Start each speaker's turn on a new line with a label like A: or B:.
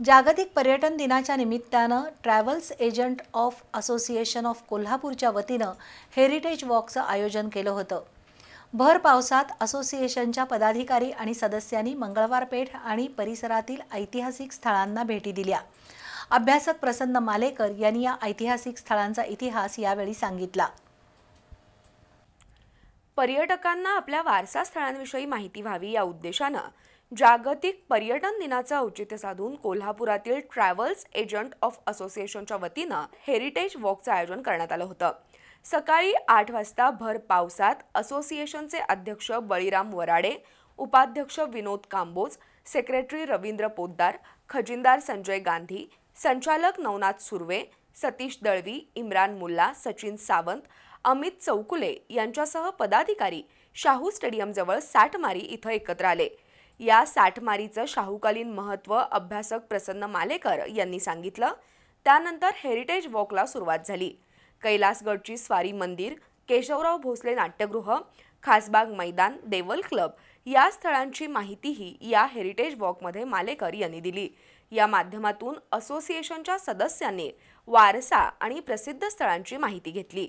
A: जागतिक पर्यटन दिनाच्या निमित्तानं travels agent of association of कोल्हापूरच्या वतीनं हेरिटेज वॉकचं आयोजन केलं होतं। भर पावसात असोसिएशनच्या पदाधिकारी आणि सदस्यांनी मंगळवार पेठ आणि परिसरातील ऐतिहासिक स्थळांना भेटी दिल्या। अभ्यासक प्रसन्न मालेकर यांनी या ऐतिहासिक स्थळांचा इतिहास यावेळी सांगितला।
B: पर्यटकांना आपल्या वारसा स्थळांविषयी माहिती व्हावी या उद्देशानं जागतिक पर्यटन दिनाचं औचित्य साधून कोल्हापुरातील ट्रॅव्हल्स एजंट ऑफ असोसिएशनच्या वतीनं हेरिटेज वॉकचं आयोजन करण्यात आलं होतं। सकाळी 8 वाजता भर पावसात असोसिएशनचे अध्यक्ष बळीराम वराडे, उपाध्यक्ष विनोद कांबोज, सेक्रेटरी रवींद्र पोद्दार, खजिनदार संजय गांधी, संचालक नवनाथ सुर्वे, सतीश दळवी, इम्रान मुल्ला, सचिन सावंत, अमित चौकुले यांच्यासह पदाधिकारी शाहू स्टेडियमजवळ साठमारी इथं एकत्र आले। या साठमारीचं शाहूकालीन महत्त्व अभ्यासक प्रसन्न मालेकर यांनी सांगितलं। त्यानंतर हेरिटेज वॉकला सुरुवात झाली। कैलासगडची स्वारी मंदिर, केशवराव भोसले नाट्यगृह, खासबाग मैदान, देवल क्लब या स्थळांची माहितीही या हेरिटेज वॉकमध्ये मालेकर यांनी दिली। या माध्यमातून असोसिएशनच्या सदस्यांनी वारसा आणि प्रसिद्ध स्थळांची माहिती घेतली।